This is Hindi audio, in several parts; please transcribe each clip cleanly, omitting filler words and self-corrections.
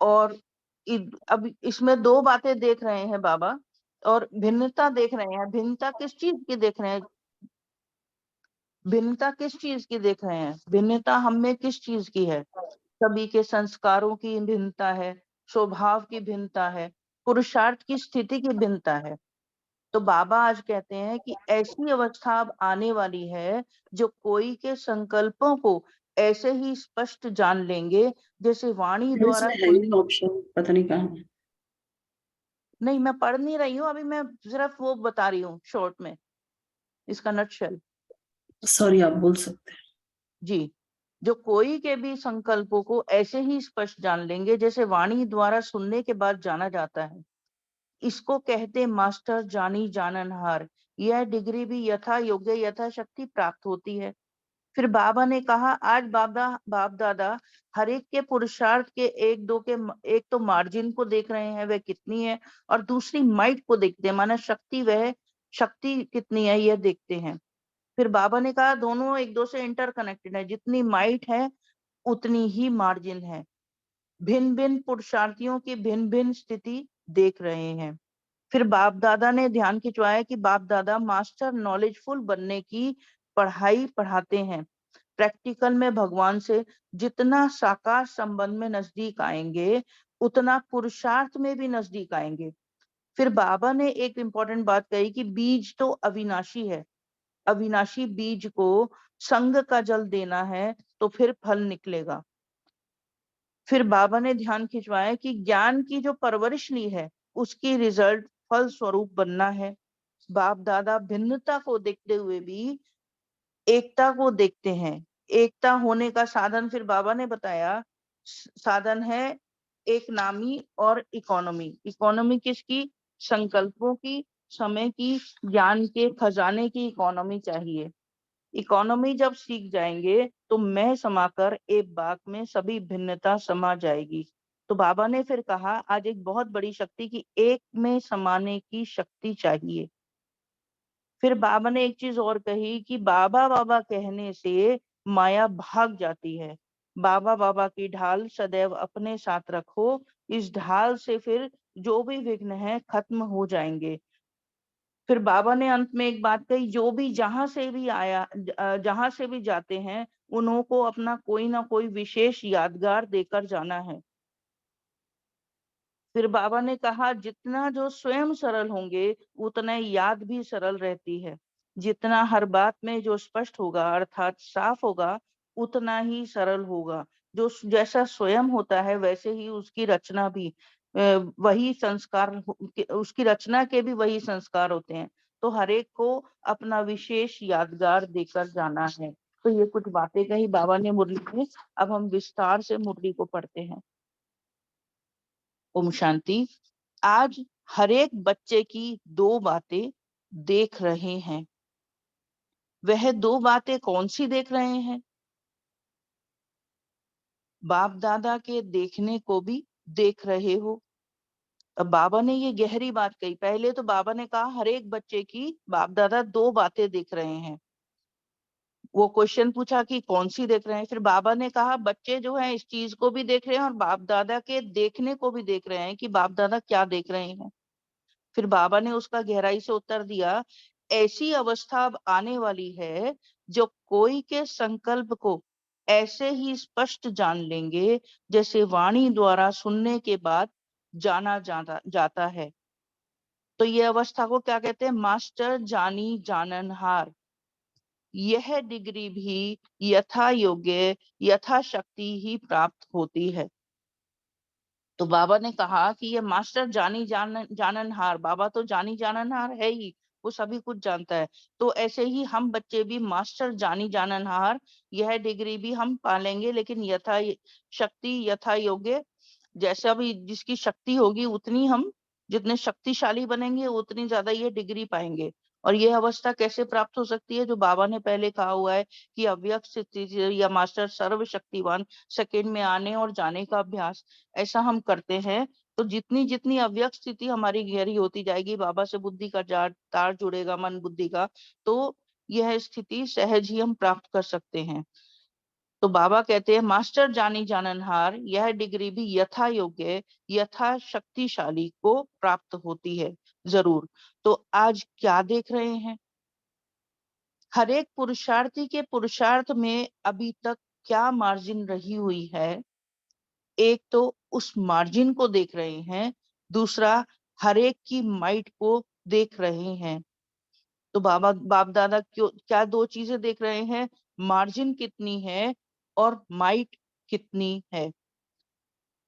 और अब इसमें दो बातें देख रहे हैं बाबा, और भिन्नता देख रहे हैं। भिन्नता किस चीज की देख रहे हैं? भिन्नता किस चीज की देख रहे हैं? भिन्नता हम में किस चीज की है? सभी के संस्कारों की भिन्नता है, स्वभाव की भिन्नता है, पुरुषार्थ की स्थिति की भिन्नता है। तो बाबा आज कहते हैं कि ऐसी अवस्था अब आने वाली है जो कोई के संकल्पों को ऐसे ही स्पष्ट जान लेंगे जैसे वाणी द्वारा इसमें है सुन। ही ऑप्शन, पता नहीं कहाँ है। नहीं, मैं पढ़ नहीं रही हूँ अभी, मैं सिर्फ वो बता रही हूँ शॉर्ट में, इसका नटशेल। सॉरी, आप बोल सकते जी। जो कोई के भी संकल्पों को ऐसे ही स्पष्ट जान लेंगे जैसे वाणी द्वारा सुनने के बाद जाना जाता है, इसको कहते मास्टर जानी जाननहार। यह डिग्री भी यथा योग्य यथाशक्ति प्राप्त होती है। फिर बाबा ने कहा, आज बाप दादा हर एक के पुरुषार्थ के एक दो के, एक तो मार्जिन को देख रहे हैं वह कितनी है, और दूसरी माइट को देखते हैं, माना शक्ति, वह शक्ति कितनी है यह देखते हैं। फिर बाबा ने कहा दोनों एक दो से इंटरकनेक्टेड है, जितनी माइट है उतनी ही मार्जिन है। भिन्न भिन्न पुरुषार्थियों की भिन्न भिन्न स्थिति देख रहे हैं। फिर बाप दादा ने ध्यान खिंचवाया कि बाप दादा मास्टर नॉलेजफुल बनने की पढ़ाई पढ़ाते हैं। प्रैक्टिकल में भगवान से जितना साकार संबंध में नजदीक आएंगे उतना पुरुषार्थ में भी नजदीक आएंगे। फिर बाबा ने एक इंपॉर्टेंट बात कही कि बीज तो अविनाशी है, अविनाशी बीज को संग का जल देना है तो फिर फल निकलेगा। फिर बाबा ने ध्यान खिंचवाया कि ज्ञान की जो परवरिश ली है उसकी रिजल्ट फल स्वरूप बनना है। बाप दादा भिन्नता को देखते हुए भी एकता को देखते हैं। एकता होने का साधन फिर बाबा ने बताया, साधन है एक नामी और इकोनॉमी। इकोनॉमी किसकी? संकल्पों की, समय की, ज्ञान के खजाने की इकोनॉमी चाहिए। इकोनॉमी जब सीख जाएंगे तो मैं समाकर एक बाग में सभी भिन्नता समा जाएगी। तो बाबा ने फिर कहा, आज एक बहुत बड़ी शक्ति की एक में समाने की शक्ति चाहिए। फिर बाबा ने एक चीज और कही कि बाबा बाबा कहने से माया भाग जाती है। बाबा बाबा की ढाल सदैव अपने साथ रखो, इस ढाल से फिर जो भी विघ्न है खत्म हो जाएंगे। फिर बाबा ने अंत में एक बात कही, जो भी जहां से भी आया, जहां से भी जाते हैं उन्हों को अपना कोई ना कोई विशेष यादगार देकर जाना है। फिर बाबा ने कहा, जितना जो स्वयं सरल होंगे उतना याद भी सरल रहती है। जितना हर बात में जो स्पष्ट होगा अर्थात साफ होगा उतना ही सरल होगा। जो जैसा स्वयं होता है वैसे ही उसकी रचना भी वही संस्कार उसकी रचना के भी वही संस्कार होते हैं। तो हर एक को अपना विशेष यादगार देकर जाना है। तो ये कुछ बातें कही बाबा ने मुरली में। अब हम विस्तार से मुरली को पढ़ते हैं। ओम शांति। आज हर एक बच्चे की दो बातें देख रहे हैं। वह दो बातें कौन सी देख रहे हैं? बाप दादा के देखने को भी देख रहे हो। अब बाबा ने ये गहरी बात कही। पहले तो बाबा ने कहा हर एक बच्चे की बाप दादा दो बातें देख रहे हैं। वो क्वेश्चन पूछा कि कौन सी देख रहे हैं। फिर बाबा ने कहा बच्चे जो है इस चीज को भी देख रहे हैं और बाप दादा के देखने को भी देख रहे हैं कि बाप दादा क्या देख रहे हैं। फिर बाबा ने उसका गहराई से उत्तर दिया, ऐसी अवस्था अब आने वाली है जो कोई के संकल्प को ऐसे ही स्पष्ट जान लेंगे जैसे वाणी द्वारा सुनने के बाद जाना जाता है। तो ये अवस्था को क्या कहते हैं? मास्टर जानी जाननहार। यह डिग्री भी यथा योग्य यथाशक्ति ही प्राप्त होती है। तो बाबा ने कहा कि ये मास्टर जाननहार, बाबा तो जानी जाननहार है ही, वो सभी कुछ जानता है। तो ऐसे ही हम बच्चे भी मास्टर जानी जाननहार, यह डिग्री भी हम पालेंगे, लेकिन यथा शक्ति यथा योग्य, जैसा भी जिसकी शक्ति होगी उतनी हम, जितने शक्तिशाली बनेंगे उतनी ज्यादा ये डिग्री पाएंगे। और ये अवस्था कैसे प्राप्त हो सकती है? जो बाबा ने पहले कहा हुआ है कि अव्यक्त स्थिति या मास्टर सर्वशक्तिवान सेकंड में आने और जाने का अभ्यास ऐसा हम करते हैं। तो जितनी जितनी अव्यक्त स्थिति हमारी गहरी होती जाएगी, बाबा से बुद्धि का तार जुड़ेगा, मन बुद्धि का, तो यह स्थिति सहज ही हम प्राप्त कर सकते हैं। तो बाबा कहते हैं मास्टर जानी जाननहार, यह डिग्री भी यथा योग्य यथा शक्तिशाली को प्राप्त होती है जरूर। तो आज क्या देख रहे हैं, हर एक पुरुषार्थी के पुरुषार्थ में अभी तक क्या मार्जिन रही हुई है, एक तो उस मार्जिन को देख रहे हैं, दूसरा हर एक की माइट को देख रहे हैं। तो बाप दादा क्यों क्या दो चीजें देख रहे हैं, मार्जिन कितनी है और माइट कितनी है।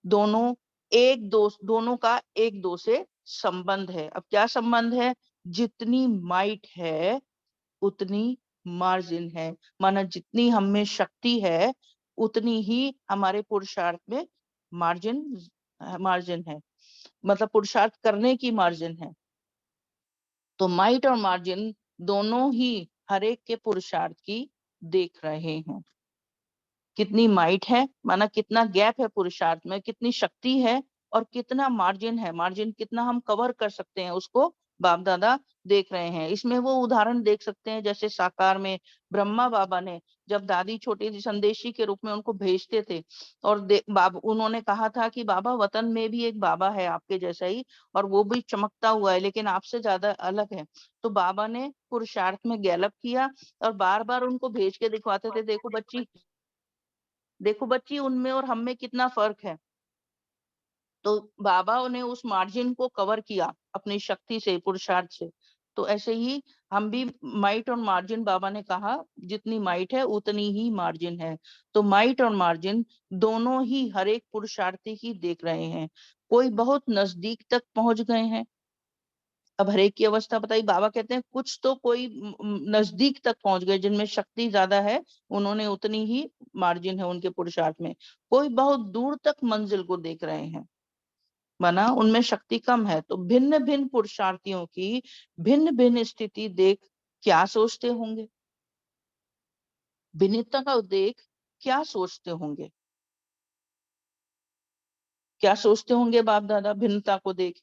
दोनों दोनों का एक दो से संबंध है। अब क्या संबंध है, जितनी माइट है उतनी मार्जिन है, माना जितनी हम में शक्ति है उतनी ही हमारे पुरुषार्थ में मार्जिन मार्जिन है, मतलब पुरुषार्थ करने की मार्जिन है। तो माइट और मार्जिन दोनों ही हर एक के पुरुषार्थ की देख रहे हैं। कितनी माइट है, माना कितना गैप है पुरुषार्थ में, कितनी शक्ति है और कितना मार्जिन है, मार्जिन कितना हम कवर कर सकते हैं, उसको बाप दादा देख रहे हैं। इसमें वो उदाहरण देख सकते हैं, जैसे साकार में ब्रह्मा बाबा ने जब दादी छोटी सी संदेशी के रूप में उनको भेजते थे और उन्होंने कहा था कि बाबा वतन में भी एक बाबा है आपके जैसा ही और वो भी चमकता हुआ है लेकिन आपसे ज्यादा अलग है। तो बाबा ने पुरुषार्थ में गैलप किया और बार बार उनको भेज के दिखवाते थे, देखो बच्ची उनमें और हम में कितना फर्क है। तो बाबा ने उस मार्जिन को कवर किया अपनी शक्ति से, पुरुषार्थ से। तो ऐसे ही हम भी माइट और मार्जिन, बाबा ने कहा जितनी माइट है उतनी ही मार्जिन है। तो माइट और मार्जिन दोनों ही हर एक पुरुषार्थी ही देख रहे हैं। कोई बहुत नजदीक तक पहुंच गए हैं। अब हर एक की अवस्था बताई, बाबा कहते हैं कुछ तो कोई नजदीक तक पहुंच गए जिनमें शक्ति ज्यादा है, उन्होंने उतनी ही मार्जिन है उनके पुरुषार्थ में। कोई बहुत दूर तक मंजिल को देख रहे हैं, माना उनमें शक्ति कम है। तो भिन्न भिन्न पुरुषार्थियों की भिन्न भिन्न स्थिति देख क्या सोचते होंगे, भिन्नता का देख क्या सोचते होंगे, क्या सोचते होंगे बाप दादा भिन्नता को देख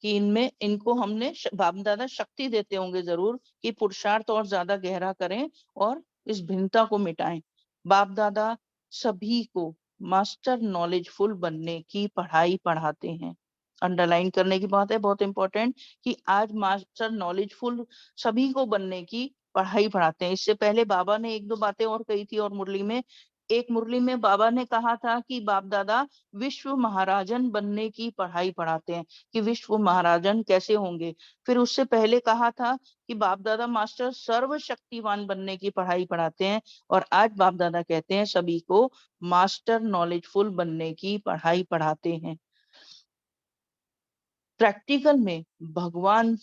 कि इनमें इनको हमने बाप दादा शक्ति देते होंगे जरूर कि पुरुषार्थ और ज्यादा गहरा करें और इस भिन्नता को मिटाएं। बाप दादा सभी को मास्टर नॉलेजफुल बनने की पढ़ाई पढ़ाते हैं। अंडरलाइन करने की बात है, बहुत इंपॉर्टेंट, कि आज मास्टर नॉलेजफुल सभी को बनने की पढ़ाई पढ़ाते हैं। इससे पहले बाबा ने एक दो बातें और कही थी और मुरली में, एक मुरली में बाबा ने कहा था कि बाप दादा विश्व महाराजन बनने की पढ़ाई पढ़ाते हैं, कि विश्व महाराजन कैसे होंगे। फिर उससे पहले कहा था कि बाप दादा मास्टर सर्वशक्तिवान बनने की पढ़ाई पढ़ाते हैं। और आज बाप दादा कहते हैं सभी को मास्टर नॉलेजफुल बनने की पढ़ाई पढ़ाते हैं। प्रैक्टिकल में भगवान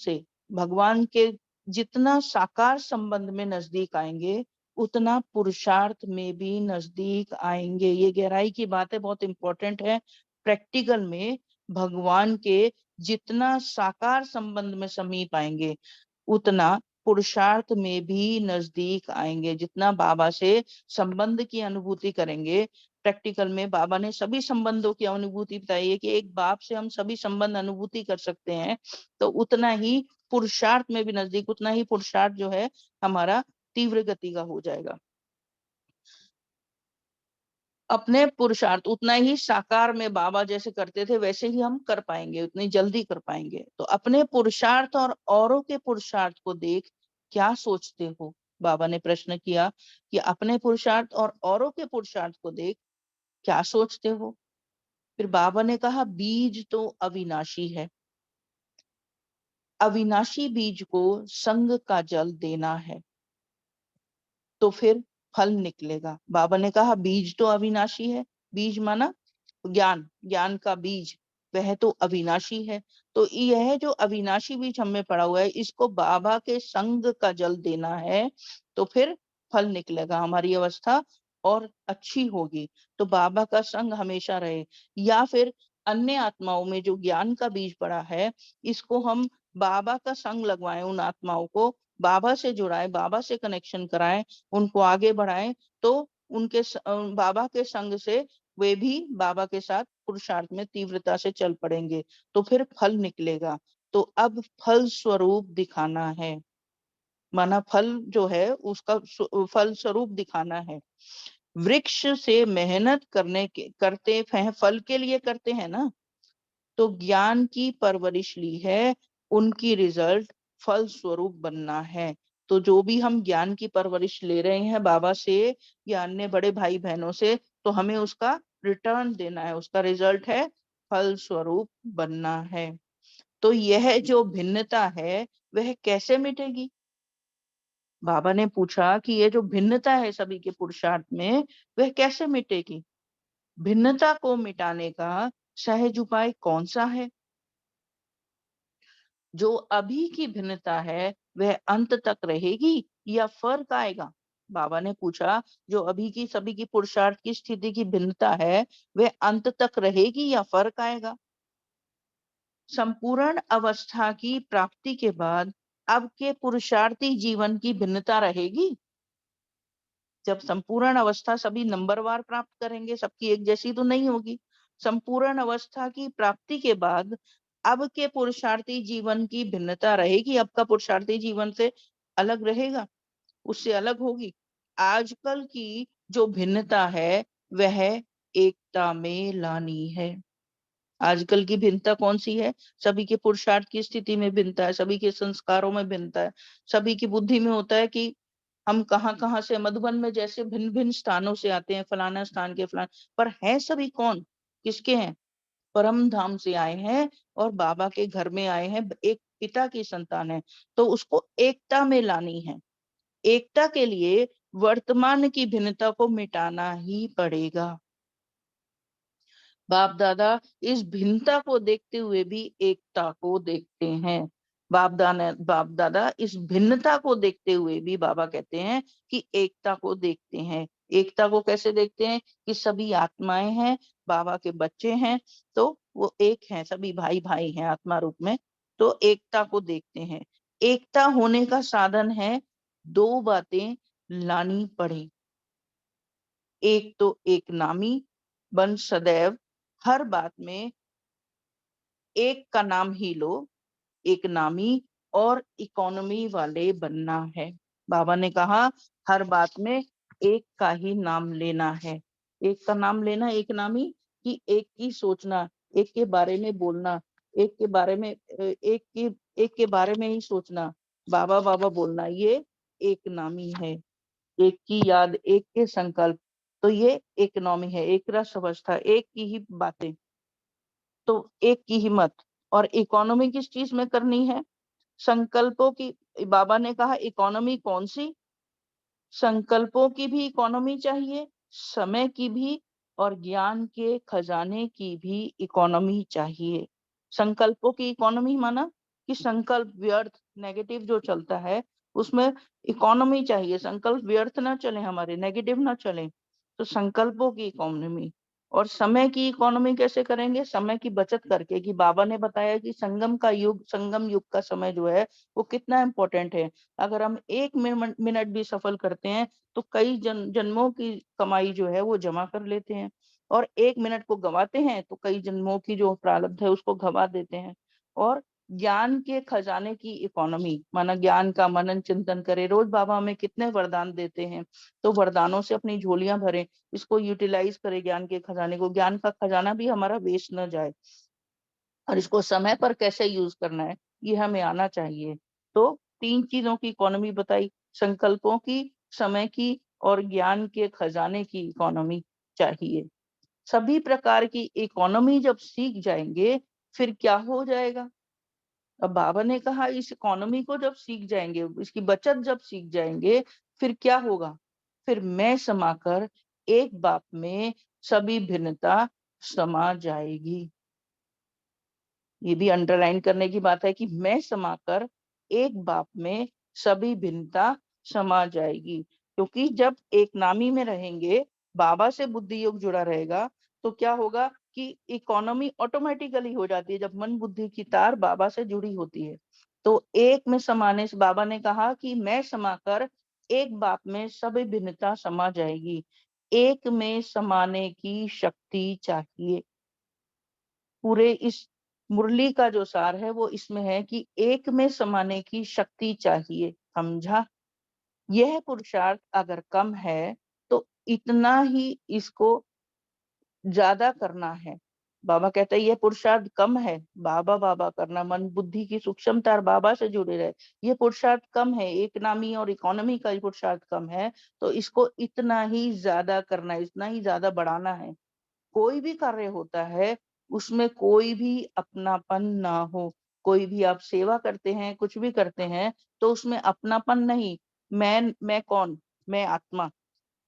के जितना साकार संबंध में नजदीक आएंगे उतना पुरुषार्थ में भी नजदीक आएंगे। ये गहराई की बात है, बहुत इंपॉर्टेंट है। प्रैक्टिकल में भगवान के जितना साकार संबंध में समीप आएंगे उतना पुरुषार्थ में भी नजदीक आएंगे। जितना बाबा से संबंध की अनुभूति करेंगे, प्रैक्टिकल में बाबा ने सभी संबंधों की अनुभूति बताई है कि एक बाप से हम सभी संबंध अनुभूति कर सकते हैं, तो उतना ही पुरुषार्थ में भी नजदीक, उतना ही पुरुषार्थ जो है हमारा तीव्र गति का हो जाएगा। अपने पुरुषार्थ उतना ही साकार में बाबा जैसे करते थे वैसे ही हम कर पाएंगे, उतनी जल्दी कर पाएंगे। तो अपने पुरुषार्थ और औरों के पुरुषार्थ को देख क्या सोचते हो, बाबा ने प्रश्न किया कि अपने पुरुषार्थ और औरों के पुरुषार्थ को देख क्या सोचते हो। फिर बाबा ने कहा बीज तो अविनाशी है, अविनाशी बीज को संग का जल देना है तो फिर फल निकलेगा। बाबा ने कहा बीज तो अविनाशी है, बीज माना ज्ञान, ज्ञान का बीज वह तो अविनाशी है। तो यह जो अविनाशी बीज हमें पड़ा हुआ है इसको बाबा के संग का जल देना है तो फिर फल निकलेगा, हमारी अवस्था और अच्छी होगी। तो बाबा का संग हमेशा रहे, या फिर अन्य आत्माओं में जो ज्ञान का बीज पड़ा है इसको हम बाबा का संग लगवाएं, उन आत्माओं को बाबा से जुड़ाएं, बाबा से कनेक्शन कराएं, उनको आगे बढ़ाएं। तो बाबा के संग से वे भी बाबा के साथ पुरुषार्थ में तीव्रता से चल पड़ेंगे तो फिर फल निकलेगा। तो अब फल स्वरूप दिखाना है, माना फल जो है उसका फल स्वरूप दिखाना है। वृक्ष से मेहनत करते हैं, फल के लिए करते हैं ना, तो ज्ञान की परवरिश ली है, उनकी रिजल्ट फल स्वरूप बनना है। तो जो भी हम ज्ञान की परवरिश ले रहे हैं बाबा से या अन्य बड़े भाई बहनों से, तो हमें उसका रिटर्न देना है, उसका रिजल्ट है फल स्वरूप बनना है। तो यह जो भिन्नता है वह कैसे मिटेगी? बाबा ने पूछा कि ये जो भिन्नता है सभी के पुरुषार्थ में, वह कैसे मिटेगी? भिन्नता को मिटाने का सहज उपाय कौन सा है? जो अभी की भिन्नता है वह अंत तक रहेगी या फर्क आएगा? बाबा ने पूछा, जो अभी की सभी की पुरुषार्थ की स्थिति की भिन्नता है वह अंत तक रहेगी या फर्क आएगा? संपूर्ण अवस्था की प्राप्ति के बाद अब के पुरुषार्थी जीवन की भिन्नता रहेगी? जब संपूर्ण अवस्था सभी नंबरवार प्राप्त करेंगे, सबकी एक जैसी तो नहीं होगी। संपूर्ण अवस्था की प्राप्ति के बाद अब के पुरुषार्थी जीवन की भिन्नता रहेगी, अब का पुरुषार्थी जीवन से अलग रहेगा, उससे अलग होगी। आजकल की जो भिन्नता है वह एकता में लानी है। आजकल की भिन्नता कौन सी है? सभी के पुरुषार्थ की स्थिति में भिन्नता है, सभी के संस्कारों में भिन्नता है, सभी की बुद्धि में होता है कि हम कहाँ कहाँ से, मधुबन में जैसे भिन्न भिन्न स्थानों से आते हैं, फलाना स्थान के फलाना, पर है सभी कौन? किसके हैं? परम धाम से आए हैं और बाबा के घर में आए हैं, एक पिता की संतान है। तो उसको एकता में लानी है। एकता के लिए वर्तमान की भिन्नता को मिटाना ही पड़ेगा। बाप दादा इस भिन्नता को देखते हुए भी एकता को देखते हैं। बाप दादा इस भिन्नता को देखते हुए भी बाबा कहते हैं कि एकता को देखते हैं। एकता को कैसे देखते हैं? कि सभी आत्माएं हैं, बाबा के बच्चे हैं, तो वो एक हैं, सभी भाई भाई हैं आत्मा रूप में। तो एकता को देखते हैं। एकता होने का साधन है, दो बातें लानी पड़े। एक तो एक नामी बन सदैव हर बात में एक का नाम ही लो, एक नामी और इकोनॉमी वाले बनना है। बाबा ने कहा हर बात में एक का ही नाम लेना है। एक का नाम लेना, एक नामी, कि एक की सोचना, एक के बारे में बोलना, एक के बारे में एक के बारे में ही सोचना, बाबा बाबा बोलना, ये एक नामी है। एक की याद, एक के संकल्प, तो ये इकोनॉमी है। एक रस अवस्था, एक की ही बातें, तो एक की हिम्मत। और इकोनॉमी किस चीज में करनी है? संकल्पों की। बाबा ने कहा इकोनॉमी कौन सी? संकल्पों की भी इकोनॉमी चाहिए, समय की भी, और ज्ञान के खजाने की भी इकोनॉमी चाहिए। संकल्पों की इकोनॉमी माना कि संकल्प व्यर्थ, नेगेटिव जो चलता है उसमें इकोनॉमी चाहिए, संकल्प व्यर्थ ना चले, हमारे नेगेटिव ना चले। तो संकल्पों की इकोनॉमी। और समय की इकोनॉमी कैसे करेंगे? समय की बचत करके, कि बाबा ने बताया कि संगम युग का समय जो है वो कितना इंपॉर्टेंट है। अगर हम एक मिनट भी सफल करते हैं तो कई जन्मों की कमाई जो है वो जमा कर लेते हैं, और एक मिनट को गंवाते हैं तो कई जन्मों की जो प्रारब्ध है उसको गंवा देते हैं। और ज्ञान के खजाने की इकोनॉमी माना ज्ञान का मनन चिंतन करे। रोज बाबा हमें कितने वरदान देते हैं, तो वरदानों से अपनी झोलियां भरें, इसको यूटिलाइज करें, ज्ञान के खजाने को। ज्ञान का खजाना भी हमारा वेस्ट न जाए, और इसको समय पर कैसे यूज करना है ये हमें आना चाहिए। तो तीन चीजों की इकोनॉमी बताई, संकल्पों की, समय की, और ज्ञान के खजाने की इकोनॉमी चाहिए। सभी प्रकार की इकोनॉमी जब सीख जाएंगे फिर क्या हो जाएगा? अब बाबा ने कहा इस इकोनॉमी को जब सीख जाएंगे, इसकी बचत जब सीख जाएंगे, फिर क्या होगा? फिर मैं समाकर एक बाप में सभी भिन्नता समा जाएगी। ये भी अंडरलाइन करने की बात है कि मैं समाकर एक बाप में सभी भिन्नता समा जाएगी। क्योंकि जब एक नामी में रहेंगे, बाबा से बुद्धि योग जुड़ा रहेगा, तो क्या होगा कि इकोनॉमी ऑटोमेटिकली हो जाती है जब मन बुद्धि की तार बाबा से जुड़ी होती है। तो एक में समाने से बाबा ने कहा कि मैं समाकर एक बाप में सभी भिन्नता समा जाएगी। एक में समाने की शक्ति चाहिए। पूरे इस मुरली का जो सार है वो इसमें है कि एक में समाने की शक्ति चाहिए। समझा? यह पुरुषार्थ अगर कम है तो इतना ही इसको ज्यादा करना है। बाबा कहते हैं ये पुरुषार्थ कम है, बाबा बाबा करना, मन बुद्धि की सूक्ष्मता और बाबा से जुड़े रहे, ये पुरुषार्थ कम है, एक नामी और इकोनॉमी का पुरुषार्थ कम है, तो इसको इतना ही ज्यादा करना है, इतना ही ज्यादा बढ़ाना है। कोई भी कार्य होता है उसमें कोई भी अपनापन ना हो। कोई भी आप सेवा करते हैं, कुछ भी करते हैं, तो उसमें अपनापन नहीं। मैं कौन, मैं आत्मा।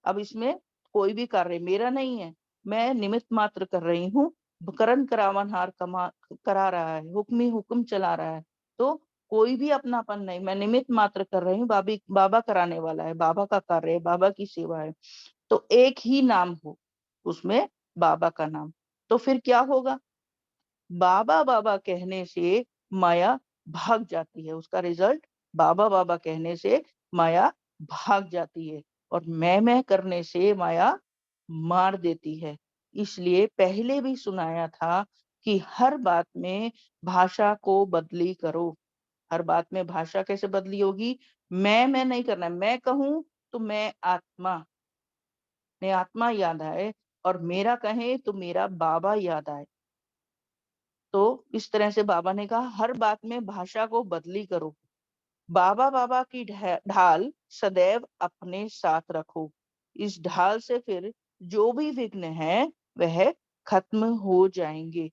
अब इसमें कोई भी कार्य मेरा नहीं है, मैं निमित्त मात्र कर रही हूँ। करण करावनहार कमा करा रहा है, हुक्म ही हुक्म चला रहा है, तो कोई भी अपनापन नहीं, मैं निमित्त मात्र कर रही हूँ। बाबा कराने वाला है, बाबा का कार्य है, बाबा की सेवा है। तो एक ही नाम हो उसमें, बाबा का नाम। तो फिर क्या होगा, बाबा बाबा कहने से माया भाग जाती है। उसका रिजल्ट, बाबा बाबा कहने से माया भाग जाती है, और मैं करने से माया मार देती है। इसलिए पहले भी सुनाया था कि हर बात में भाषा को बदली करो। हर बात में भाषा कैसे बदली होगी, मैं नहीं करना। मैं कहूं तो मैं आत्मा याद आए, और मेरा कहे तो मेरा बाबा याद आए। तो इस तरह से बाबा ने कहा हर बात में भाषा को बदली करो। बाबा बाबा की ढाल सदैव अपने साथ रखो। इस ढाल से फिर जो भी विघ्न है वह खत्म हो जाएंगे।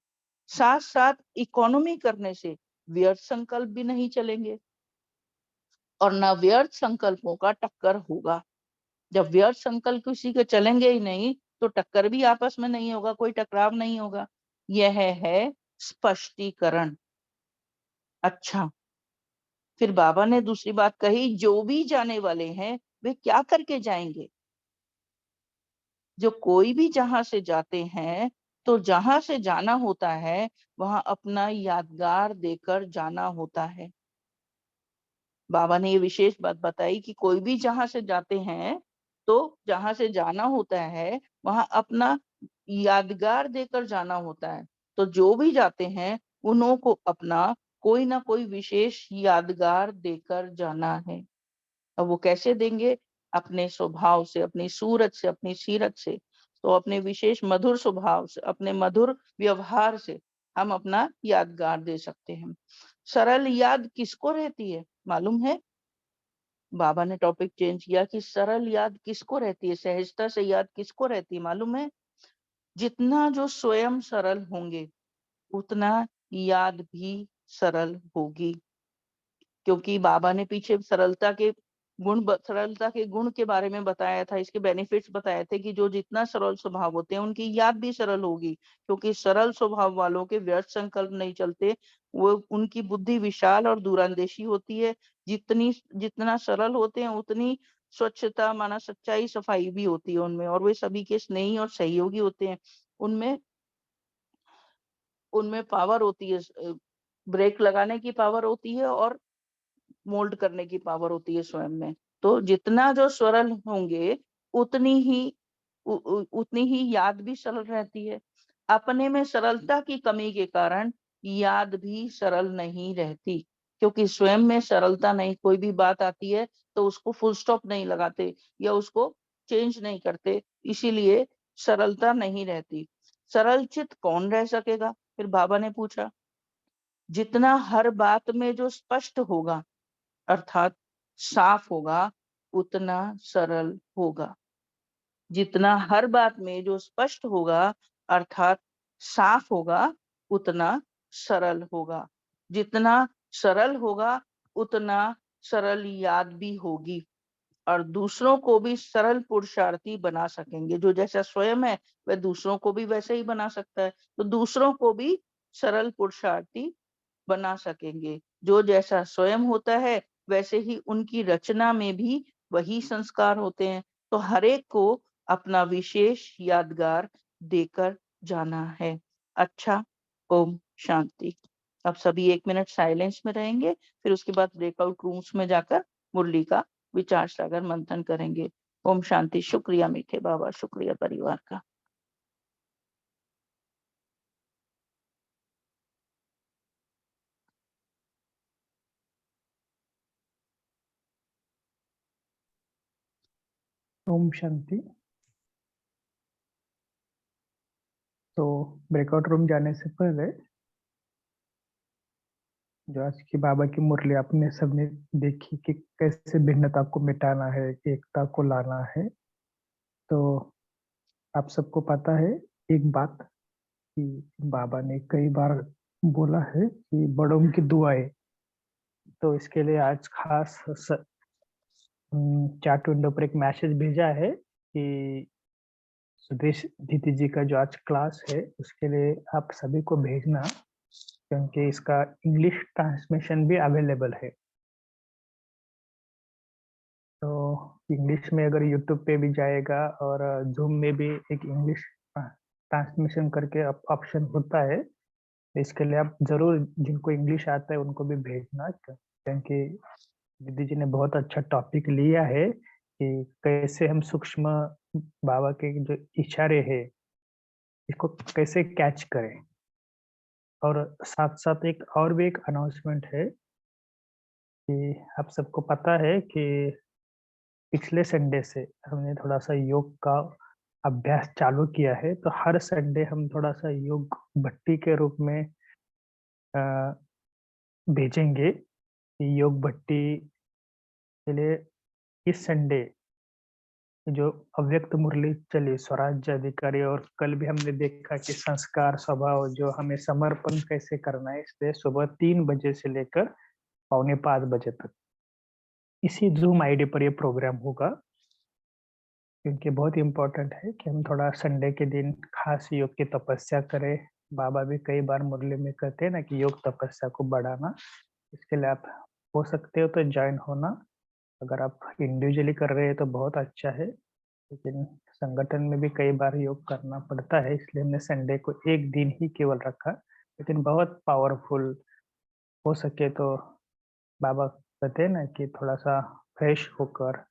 साथ साथ इकोनॉमी करने से व्यर्थ संकल्प भी नहीं चलेंगे, और न व्यर्थ संकल्पों का टक्कर होगा। जब व्यर्थ संकल्प किसी के चलेंगे ही नहीं, तो टक्कर भी आपस में नहीं होगा, कोई टकराव नहीं होगा। यह है स्पष्टीकरण। अच्छा, फिर बाबा ने दूसरी बात कही, जो भी जाने वाले हैं वे क्या करके जाएंगे। जो कोई भी जहां से जाते हैं, तो जहां से जाना होता है वहां अपना यादगार देकर जाना होता है। बाबा ने ये विशेष बात बताई कि कोई भी जहां से जाते हैं, तो जहां से जाना होता है वहां अपना यादगार देकर जाना होता है। तो जो भी जाते हैं उन्हों को अपना कोई ना कोई विशेष यादगार देकर जाना है। अब वो कैसे देंगे, अपने स्वभाव से, अपनी सूरत से, अपनी सीरत से। तो अपने विशेष मधुर स्वभाव से, अपने मधुर व्यवहार से हम अपना यादगार दे सकते हैं। सरल याद किसको रहती है मालूम है। बाबा ने टॉपिक चेंज किया कि सरल याद किसको रहती है, सहजता से याद किसको रहती है मालूम है। जितना जो स्वयं सरल होंगे उतना याद भी सरल होगी। क्योंकि बाबा ने पीछे सरलता के गुण के बारे में बताया था, इसके बेनिफिट्स बताए थे कि जो जितना सरल स्वभाव होते हैं उनकी याद भी सरल होगी। क्योंकि सरल स्वभाव वालों के व्यर्थ संकल्प नहीं चलते, वो उनकी बुद्धि विशाल और दूरांदेशी होती है। जितना सरल होते हैं उतनी स्वच्छता, माना सच्चाई, सफाई भी होती है उनमें, और वे सभी के स्नेही और सहयोगी होते हैं। उनमें उनमें पावर होती है, ब्रेक लगाने की पावर होती है, और मोल्ड करने की पावर होती है स्वयं में। तो जितना जो सरल होंगे उतनी ही उतनी ही याद भी सरल रहती है। अपने में सरलता की कमी के कारण याद भी सरल नहीं रहती। क्योंकि स्वयं में सरलता नहीं, कोई भी बात आती है तो उसको फुल स्टॉप नहीं लगाते या उसको चेंज नहीं करते, इसीलिए सरलता नहीं रहती। सरल चित्त कौन रह सकेगा, फिर बाबा ने पूछा। जितना हर बात में जो स्पष्ट होगा अर्थात साफ होगा उतना सरल होगा। जितना हर बात में जो स्पष्ट होगा अर्थात साफ होगा उतना सरल होगा। जितना सरल होगा उतना सरल याद भी होगी, और दूसरों को भी सरल पुरुषार्थी बना सकेंगे। जो जैसा स्वयं है वह दूसरों को भी वैसे ही बना सकता है, तो दूसरों को भी सरल पुरुषार्थी बना सकेंगे। जो जैसा स्वयं होता है वैसे ही उनकी रचना में भी वही संस्कार होते हैं। तो हर एक को अपना विशेष यादगार देकर जाना है। अच्छा, ओम शांति। अब सभी 1 मिनट साइलेंस में रहेंगे, फिर उसके बाद ब्रेकआउट रूम्स में जाकर मुरली का विचार सागर मंथन करेंगे। ओम शांति। शुक्रिया मीठे बाबा, शुक्रिया परिवार का। ओम शांति। तो ब्रेकआउट रूम जाने से पहले जो आज की बाबा की मुरली आपने सबने देखी कि कैसे भिन्नता को मिटाना है, एकता को लाना है। तो आप सबको पता है एक बात कि बाबा ने कई बार बोला है कि बड़ों की दुआएं। तो इसके लिए आज खास चैट विंडो पर एक मैसेज भेजा है कि सुदेश दीदी जी का जो आज क्लास है उसके लिए आप सभी को भेजना, क्योंकि इसका इंग्लिश ट्रांसलेशन भी अवेलेबल है। तो इंग्लिश में अगर यूट्यूब पे भी जाएगा और जूम में भी एक इंग्लिश ट्रांसलेशन करके ऑप्शन होता है, तो इसके लिए आप जरूर जिनको इंग्लिश आता है उनको भी भेजना, क्योंकि दीदी जी ने बहुत अच्छा टॉपिक लिया है कि कैसे हम सूक्ष्म बाबा के जो इशारे हैं इसको कैसे कैच करें। और साथ साथ एक और भी एक अनाउंसमेंट है कि आप सबको पता है कि पिछले संडे से हमने थोड़ा सा योग का अभ्यास चालू किया है। तो हर संडे हम थोड़ा सा योग भट्टी के रूप में अ, भेजेंगे। कि योग भट्टी के लिए इस संडे जो अव्यक्त मुरली चली स्वराज्य अधिकारी, और कल भी हमने देखा कि संस्कार स्वभाव जो हमें समर्पण कैसे करना है, इसलिए सुबह 3 बजे से लेकर 4:45 बजे तक इसी जूम आईडी पर ये प्रोग्राम होगा। क्योंकि बहुत इम्पोर्टेंट है कि हम थोड़ा संडे के दिन खास योग की तपस्या करें। बाबा भी कई बार मुरली में कहते हैं ना कि योग तपस्या को बढ़ाना। इसके लिए आप हो सकते हो तो ज्वाइन होना। अगर आप इंडिविजुअली कर रहे हैं तो बहुत अच्छा है, लेकिन संगठन में भी कई बार योग करना पड़ता है, इसलिए हमने संडे को एक दिन ही केवल रखा। लेकिन बहुत पावरफुल, हो सके तो बाबा कहते हैं ना कि थोड़ा सा फ्रेश होकर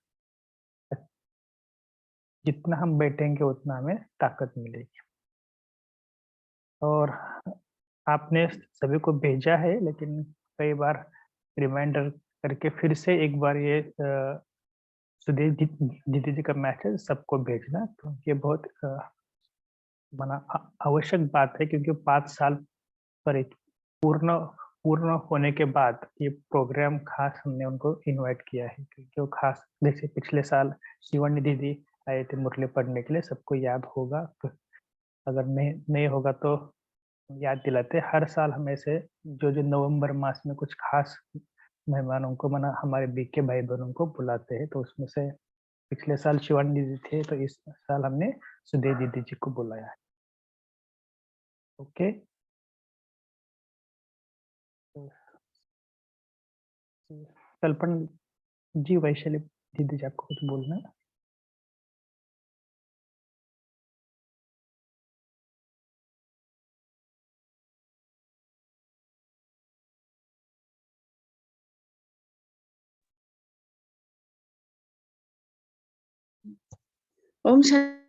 जितना हम बैठेंगे उतना हमें ताकत मिलेगी। और आपने सभी को भेजा है, लेकिन कई बार रिमाइंडर करके फिर से एक बार ये सुधीर दीदी जी का मैसेज सबको भेजना, क्योंकि ये बहुत माना आवश्यक बात है। क्योंकि 5 साल पर एक पूर्ण पूर्ण होने के बाद ये प्रोग्राम खास हमने उनको इनवाइट किया है, क्योंकि वो खास जैसे पिछले साल शिवानी दीदी आए थे मुरली पढ़ने के लिए, सबको याद होगा। तो अगर नहीं नहीं होगा तो याद दिलाते। हर साल हम ऐसे जो जो नवंबर मास में कुछ खास मेहमानों को मना हमारे बीके भाई बहनों को बुलाते हैं। तो उसमें से पिछले साल शिवानी दीदी थे, तो इस साल हमने सुदेव दीदी जी को बुलाया है। ओके। कल्पना जी, वैशाली दीदी जी आपको कुछ बोलना है? ओम शांति।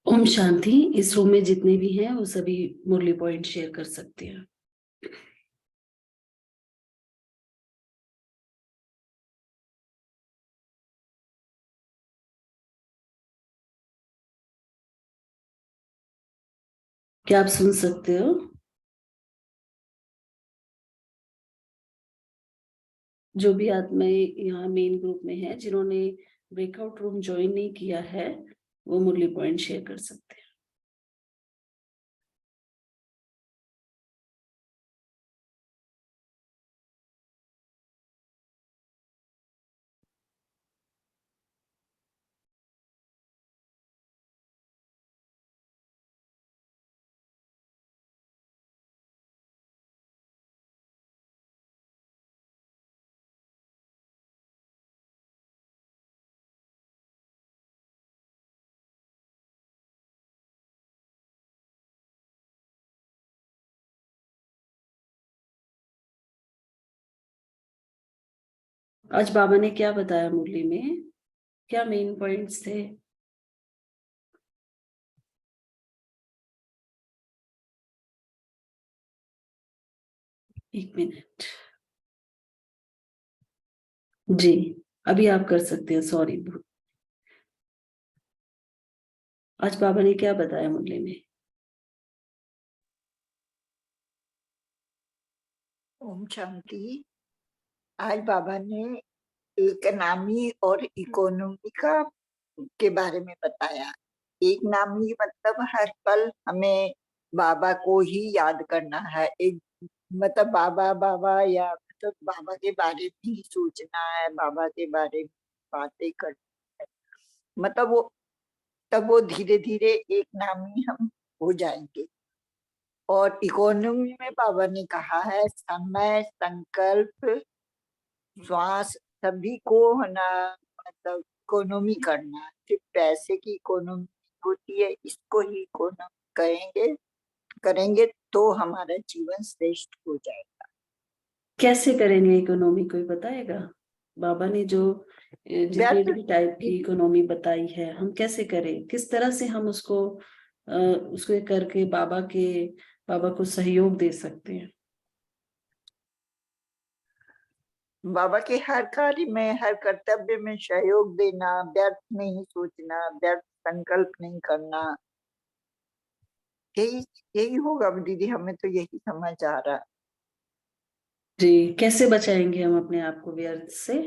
ओम शांति। इस रूम में जितने भी हैं वो सभी मुरली पॉइंट शेयर कर सकते हैं। क्या आप सुन सकते हो? जो भी आत्माएं यहाँ मेन ग्रुप में है, जिन्होंने ब्रेकआउट रूम ज्वाइन नहीं किया है, वो मुरली पॉइंट शेयर कर सकते हैं। आज बाबा ने क्या बताया मुरली में? क्या मेन पॉइंट्स थे? एक मिनट जी, अभी आप कर सकते हैं। सॉरी, आज बाबा ने क्या बताया मुरली में? ओम शांति। आज बाबा ने इकोनॉमी और इकोनॉमी का के बारे में बताया। इकोनॉमी मतलब हर पल हमें बाबा को ही याद करना है। एक मतलब बाबा बाबा या मतलब बाबा के बारे में ही सोचना है, बाबा के बारे में बातें करना है। मतलब वो तब वो धीरे धीरे एक नामी हम हो जाएंगे। और इकोनॉमी में बाबा ने कहा है समय, संकल्प, श्वास सभी को है ना, मतलब इकोनॉमी करना। सिर्फ पैसे की इकोनॉमी होती है, इसको ही इकोनॉमी करेंगे तो हमारा जीवन श्रेष्ठ हो जाएगा। कैसे करेंगे इकोनॉमी, कोई बताएगा? बाबा ने जो जितने भी टाइप की इकोनॉमी बताई है, हम कैसे करें? किस तरह से हम उसको करके बाबा को सहयोग दे सकते हैं? बाबा के हर कार्य में, हर कर्तव्य में सहयोग देना, व्यर्थ नहीं सोचना, व्यर्थ संकल्प नहीं करना, यही यही होगा दीदी। हमें तो यही समझ आ रहा है। जी, कैसे बचाएंगे हम अपने आप को व्यर्थ से?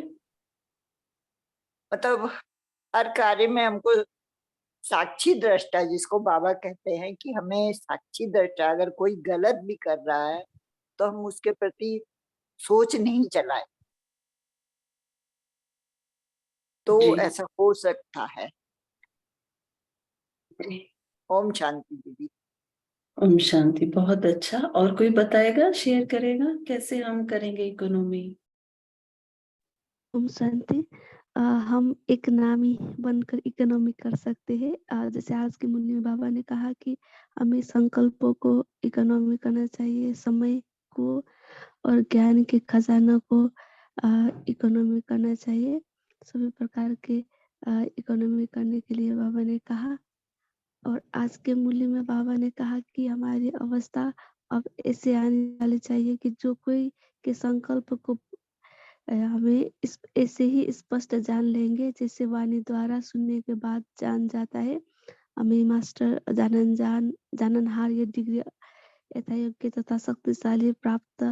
मतलब हर कार्य में हमको साक्षी दृष्टा, जिसको बाबा कहते हैं कि हमें साक्षी दृष्टा, अगर कोई गलत भी कर रहा है तो हम उसके प्रति सोच नहीं चलाए, तो जी। ऐसा हो सकता है। जी। ओम शांति दीदी। ओम शांति। बहुत अच्छा। और कोई बताएगा, शेयर करेगा कैसे हम करेंगे इकोनॉमी? ओम शांति। हम एक नामी बनकर इकोनॉमी कर सकते हैं। जैसे आज की मुरली में बाबा ने कहा कि हमें संकल्पों को इकोनॉमी करना चाहिए, समय को और ज्ञान के खजाना को इकोनॉमी करना चाहिए। सभी प्रकार के इकोनॉमी करने के लिए बाबा ने कहा। और आज के मूल्य में बाबा ने कहा कि हमारी अवस्था अब ऐसे आने वाली चाहिए कि जो कोई के संकल्प को हमें ऐसे ही स्पष्ट जान लेंगे, जैसे वाणी द्वारा सुनने के बाद जान जाता है। हमें मास्टर जाननहार ये डिग्री यथायोग्य तथा शक्तिशाली प्राप्त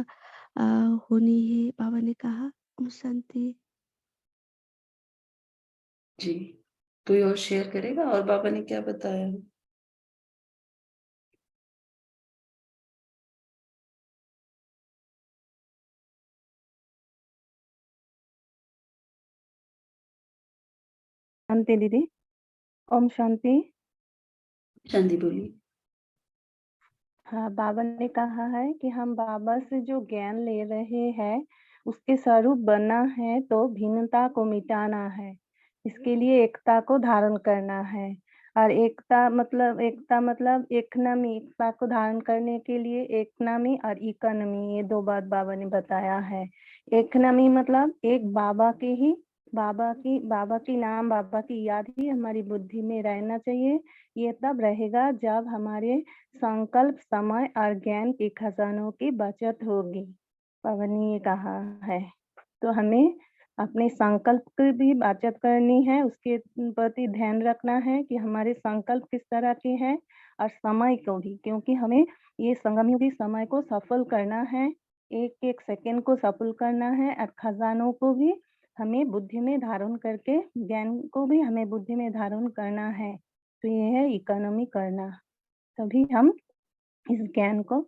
होनी है, बाबा ने कहा। ओम शांति। जी, कोई और शेयर करेगा और बाबा ने क्या बताया? शांति दीदी। ओम शांति। शांति बोलिए। हाँ, बाबा ने कहा है कि हम बाबा से जो ज्ञान ले रहे हैं उसके स्वरूप बनना है, तो भिन्नता को मिटाना है। इसके लिए एकता को धारण करना है। और एकता मतलब एकनामी, एकता को धारण करने के लिए एकनामी और इकोनॉमी, ये दो बात बाबा ने बताया है। एकनामी मतलब एक बाबा के ही बाबा की नाम, बाबा की याद ही हमारी बुद्धि में रहना चाहिए। ये तब रहेगा जब हमारे संकल्प, समय और ज्ञान के खजानों की बचत होगी। बाबा ने ये कहा है। तो हमें अपने संकल्प की भी बचत करनी है, उसके प्रति ध्यान रखना है कि हमारे संकल्प किस तरह के हैं, और समय को भी, क्योंकि हमें ये संगमयुगी समय को सफल करना है, एक एक सेकंड को सफल करना है, और खजानों को भी हमें बुद्धि में धारण करके, ज्ञान को भी हमें बुद्धि में धारण करना है। तो ये है इकोनॉमी करना, तभी हम इस ज्ञान को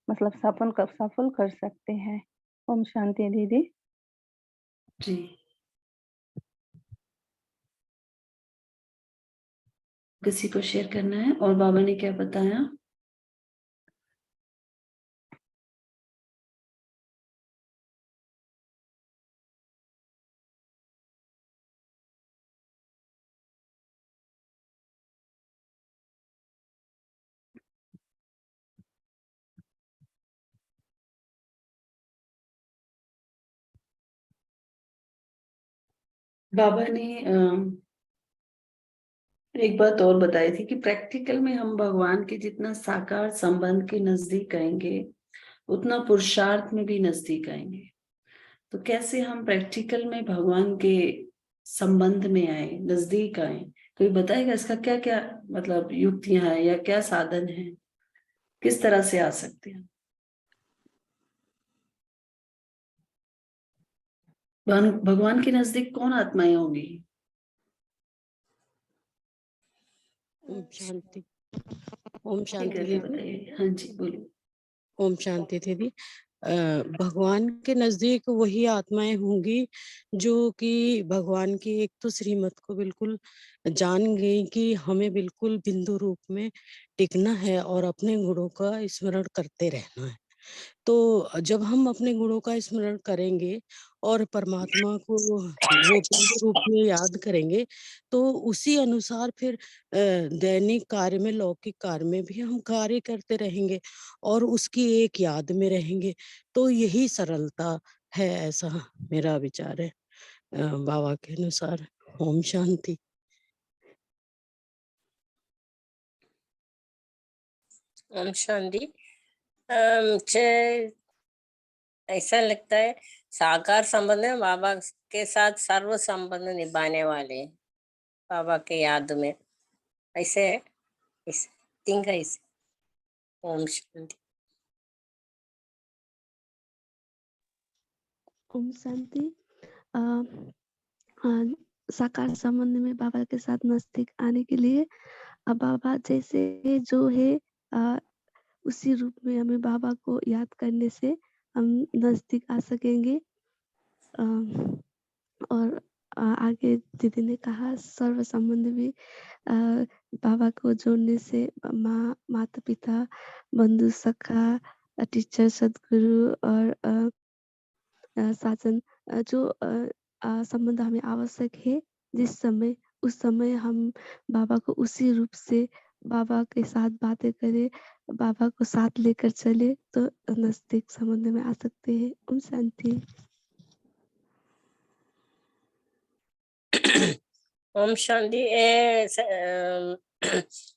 मतलब सफल कर सकते हैं। ओम शांति दीदी। जी, किसी को शेयर करना है और बाबा ने क्या बताया? बाबा ने एक बात और बताई थी कि प्रैक्टिकल में हम भगवान के जितना साकार संबंध के नजदीक आएंगे, उतना पुरुषार्थ में भी नजदीक आएंगे। तो कैसे हम प्रैक्टिकल में भगवान के संबंध में आए, नजदीक आए? कोई बताएगा इसका क्या क्या मतलब युक्तियां हैं या क्या साधन है, किस तरह से आ सकते हैं? भगवान के नजदीक कौन आत्माएं होंगी? ओम शांति। ओम ठीक शांति है, दीदी। बताइए। हाँ जी, बोलिए। ओम शांति दीदी। भगवान के नजदीक वही आत्माएं होंगी जो कि भगवान की एक तो श्रीमत को बिल्कुल जान गई कि हमें बिल्कुल बिंदु रूप में टिकना है और अपने गुणों का स्मरण करते रहना है। तो जब हम अपने गुणों का स्मरण करेंगे और परमात्मा को वो बिंदु रूप में याद करेंगे, तो उसी अनुसार फिर दैनिक कार्य में, लौकिक कार्य में भी हम कार्य करते रहेंगे और उसकी एक याद में रहेंगे। तो यही सरलता है, ऐसा मेरा विचार है बाबा के अनुसार। ओम शांति। ओम शांति। मुझे ऐसा लगता है साकार संबंध में बाबा के साथ सर्व संबंध निभाने वाले हैं, बाबा के याद में। ऐसे थिंक ऐसे। ओम शांति। ओम शांति। अ, साकार संबंध में बाबा के साथ नजदीक आने के लिए बाबा जैसे जो है उसी रूप में हमें बाबा को याद करने से हम नजदीक आ सकेंगे। अ, और आगे दीदी ने कहा सर्व संबंध भी बाबा को जोड़ने से माँ, माता पिता, बंधु सखा, टीचर, सदगुरु और साजन जो संबंध हमें आवश्यक है, जिस समय उस समय हम बाबा को उसी रूप से बाबा के साथ बातें करें, बाबा को साथ लेकर चले तो नजदीक संबंध में आ सकते हैं। ओम शांति। ओम शांति।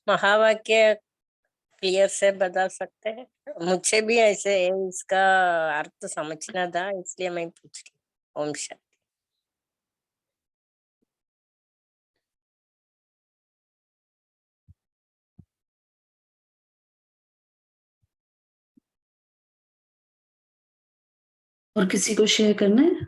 महावाक्य क्लियर से बता सकते हैं? मुझे भी ऐसे इसका अर्थ समझना था, इसलिए मैं पूछ रही हूँ। ओम शांति। और किसी को शेयर करना है?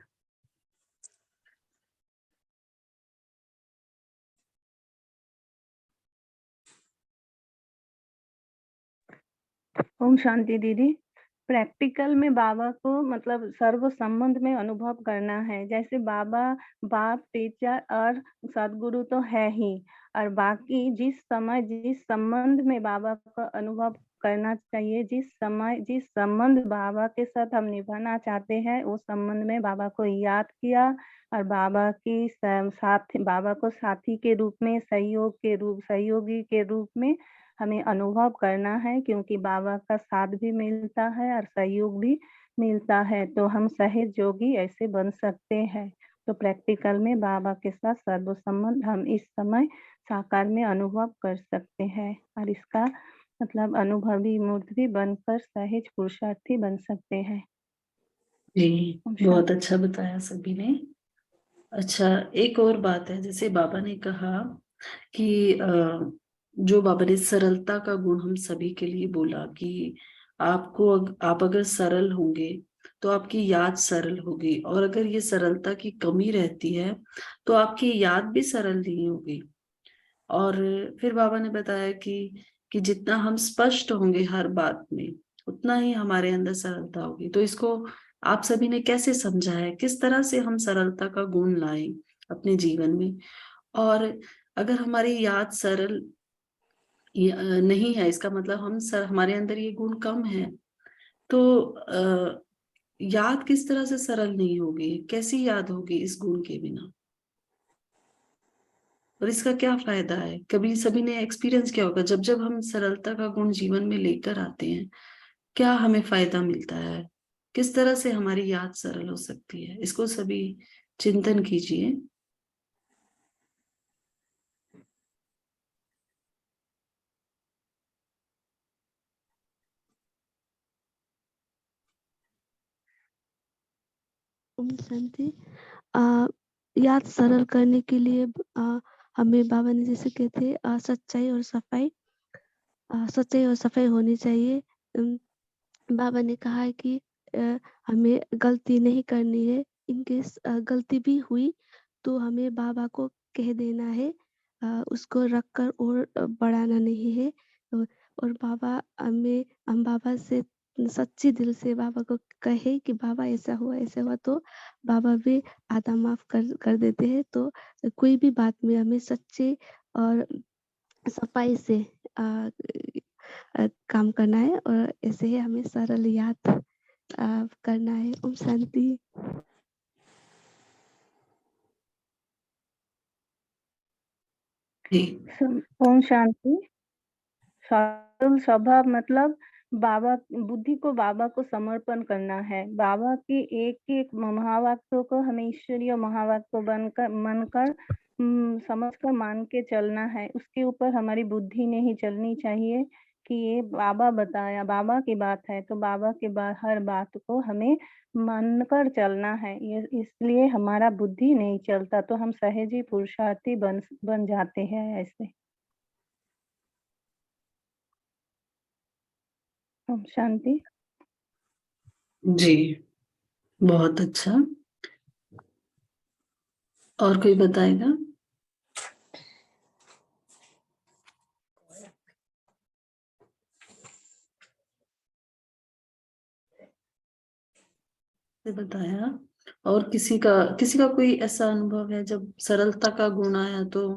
ओम शांति दीदी। प्रैक्टिकल में बाबा को मतलब सर्व संबंध में अनुभव करना है। जैसे बाबा बाप, टीचर और सदगुरु तो है ही, और बाकी जिस समय जिस संबंध में बाबा का अनुभव करना चाहिए, जिस समय जिस संबंध बाबा के साथ हम निभाना चाहते हैं, उस संबंध में बाबा को याद किया और बाबा की साथ, बाबा को साथी के रूप में, सहयोगी के रूप में हमें अनुभव करना है, क्योंकि बाबा का साथ भी मिलता है और सहयोग भी मिलता है, तो हम सहयोगी ऐसे बन सकते हैं। तो प्रैक्टिकल में बाबा के साथ सर्व संबंध हम इस समय साकार में अनुभव कर सकते हैं और इसका मतलब अनुभवी मूर्ति बनकर सहज पुरुषार्थी बन सकते हैं। जी, ओम बहुत शांति। अच्छा बताया सभी ने। अच्छा, एक और बात है, जैसे बाबा ने कहा कि जो बाबा ने सरलता का गुण हम सभी के लिए बोला कि आप अगर सरल होंगे तो आपकी याद सरल होगी, और अगर ये सरलता की कमी रहती है तो आपकी याद भी सरल नहीं होगी। और फिर बाबा ने बताया कि जितना हम स्पष्ट होंगे हर बात में, उतना ही हमारे अंदर सरलता होगी। तो इसको आप सभी ने कैसे समझा है, किस तरह से हम सरलता का गुण लाएं अपने जीवन में? और अगर हमारी याद सरल नहीं है, इसका मतलब हमारे अंदर ये गुण कम है, तो याद किस तरह से सरल नहीं होगी, कैसी याद होगी इस गुण के बिना? और इसका क्या फायदा है? कभी सभी ने एक्सपीरियंस किया होगा, जब जब हम सरलता का गुण जीवन में लेकर आते हैं, क्या हमें फायदा मिलता है, किस तरह से हमारी याद सरल हो सकती है? इसको सभी चिंतन कीजिए। ओम शांति। याद सरल करने के लिए हमें बाबा ने जैसे कहते सच्चाई और सफाई होनी चाहिए। बाबा ने कहा है कि हमें गलती नहीं करनी है। इनकेस गलती भी हुई तो हमें बाबा को कह देना है, उसको रखकर और बढ़ाना नहीं है। और हम बाबा से सच्ची दिल से बाबा को कहे कि बाबा ऐसा हुआ, तो बाबा भी आधा माफ कर देते हैं। तो कोई भी बात में हमें सच्चे और सफाई से काम करना है, और ऐसे ही हमें सरल याद करना है। ओम शांति। जी, ओम शांति। सरल स्वभाव मतलब बाबा बुद्धि को बाबा को समर्पण करना है। बाबा की एक एक महावाक्यों को हमें ईश्वरीय महावाक्य बनकर मनकर समझकर मान के चलना है। उसके ऊपर हमारी बुद्धि नहीं चलनी चाहिए कि ये बाबा बताया, बाबा की बात है तो बाबा के हर बात को हमें मानकर चलना है। ये इसलिए हमारा बुद्धि नहीं चलता, तो हम सहजी पुरुषार्थी बन जाते हैं ऐसे। ओम शांति। जी, बहुत अच्छा। और कोई बताएगा? बताया। और किसी का कोई ऐसा अनुभव है जब सरलता का गुण आया तो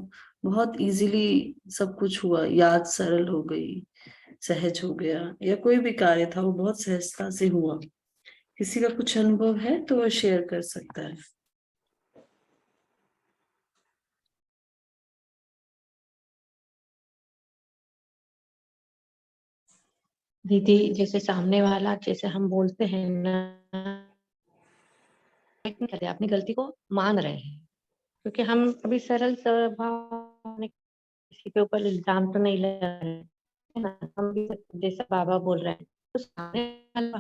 बहुत इजीली सब कुछ हुआ, याद सरल हो गई, सहज हो गया, या कोई भी कार्य था वो बहुत सहजता से हुआ? किसी का कुछ अनुभव है तो वो शेयर कर सकता है। दीदी, जैसे सामने वाला, जैसे हम बोलते हैं ना, नहीं कर रहे, अपनी गलती को मान रहे हैं, क्योंकि हम अभी सरल स्वभाव में किसी के ऊपर इल्जाम तो नहीं लगा रहे हैं, है ना। हम भी जैसा बाबा बोल रहे हैं तो सामने वाला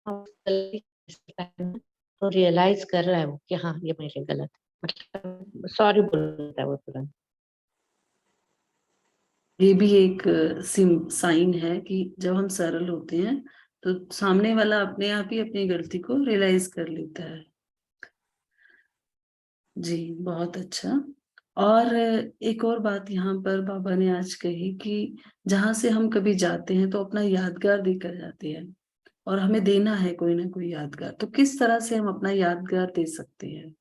गलती कर सकता है ना, तो रियलाइज कर रहा है वो कि हाँ ये मेरे गलत है, मतलब सॉरी बोलता है वो तुरंत। ये भी एक साइन है कि जब हम सरल होते हैं तो सामने वाला अपने आप ही अपनी गलती को रियलाइज कर लेता है। जी, बहुत अच्छा। और एक और बात यहाँ पर बाबा ने आज कही कि जहां से हम कभी जाते हैं तो अपना यादगार देकर जाते हैं, और हमें देना है कोई ना कोई यादगार। तो किस तरह से हम अपना यादगार दे सकते हैं?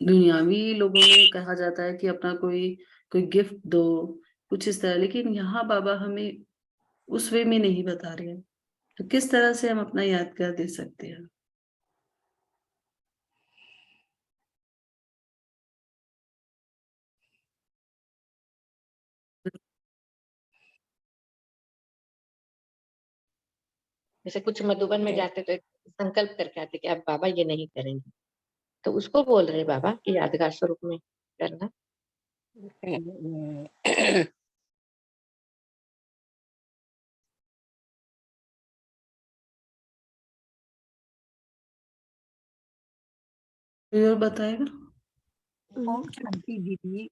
दुनियावी लोगों में कहा जाता है कि अपना कोई कोई गिफ्ट दो, कुछ इस तरह, लेकिन यहाँ बाबा हमें उस वे में नहीं बता रहे हैं। तो किस तरह से हम अपना यादगार दे सकते हैं? जैसे कुछ मधुबन में जाते तो एक संकल्प करके आते कि अब बाबा ये नहीं करेंगे, तो उसको बोल रहे बाबा कि यादगार स्वरूप में करना। कोई और बताएगा? ओम शांति दीदी।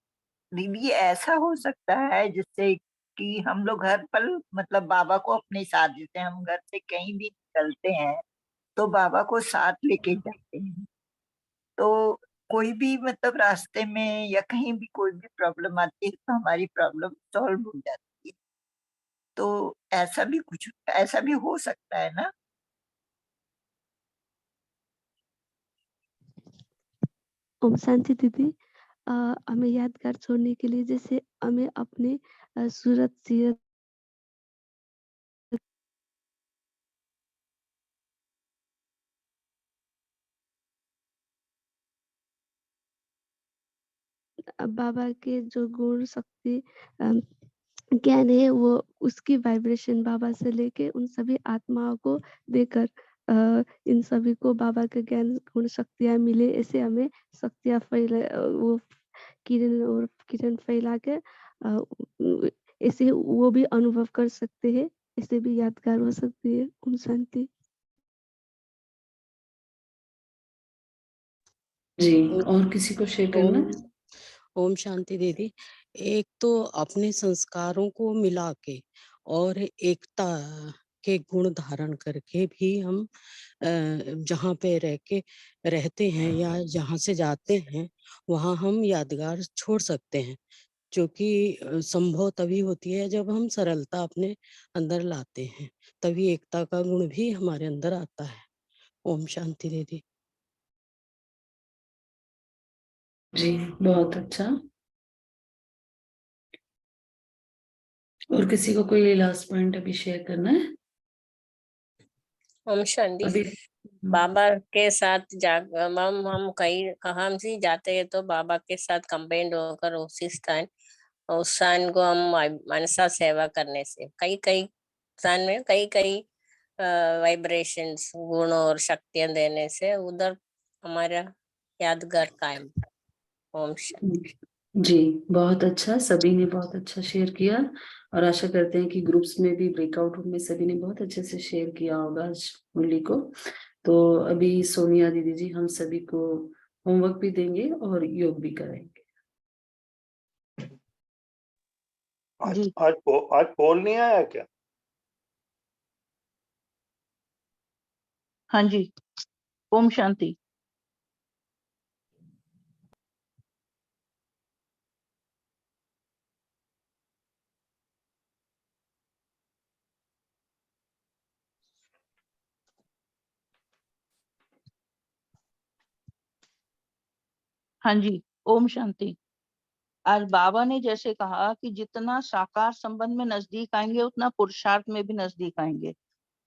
दीदी ऐसा हो सकता है जिससे कि हम लोग हर पल मतलब बाबा को अपने साथ, जैसे हम घर से कहीं भी निकलते हैं तो बाबा को साथ लेके जाते हैं, तो कोई भी मतलब रास्ते में या कहीं भी कोई भी प्रॉब्लम आती है तो हमारी प्रॉब्लम सॉल्व हो जाती है। तो ऐसा भी हो सकता है ना? ओम शांति दीदी। हमें यादगार छोड़ने के लिए जैसे हमें अपने सूरत सीरत बाबा के जो गुण शक्ति ज्ञान है वो उसकी वाइब्रेशन बाबा से लेके उन सभी आत्माओं को देकर इन सभी को बाबा के ज्ञान गुण शक्तियाँ मिले, ऐसे हमें शक्तियाँ वो किरण फैला के ऐसे वो भी अनुभव कर सकते हैं, ऐसे भी यादगार हो सकती है। ओम शांति। जी, और किसी को शेयर करना है? ओम शांति दीदी। एक तो अपने संस्कारों को मिला के और एकता के गुण धारण करके भी हम जहाँ पे रहते हैं या जहाँ से जाते हैं वहाँ हम यादगार छोड़ सकते हैं, जो कि संभव तभी होती है जब हम सरलता अपने अंदर लाते हैं, तभी एकता का गुण भी हमारे अंदर आता है। ओम शांति दीदी। जी, बहुत अच्छा। और किसी को कोई लास्ट पॉइंट अभी शेयर करना है? ओम शांति। अभी बाबा के साथ हम कहाँ से जाते हैं तो बाबा के साथ कंबाइंड होकर उसी स्थान उस स्थान को हम मनसा सेवा करने से कई कई स्थान में कई कई वाइब्रेशंस गुण और शक्तियां देने से उधर हमारा यादगार कायम। ओम शांति। जी, बहुत अच्छा, सभी ने बहुत अच्छा शेयर किया और आशा करते हैं कि ग्रुप्स में भी ब्रेकआउट रूम में सभी ने बहुत अच्छे से शेयर किया होगा आज मुरली को। तो अभी सोनिया दीदी जी हम सभी को होमवर्क भी देंगे और योग भी कराएंगे। आज पोल नहीं आया क्या? हाँ जी। ओम शांति। हाँ जी। ओम शांति। आज बाबा ने जैसे कहा कि जितना साकार संबंध में नजदीक आएंगे उतना पुरुषार्थ में भी नजदीक आएंगे,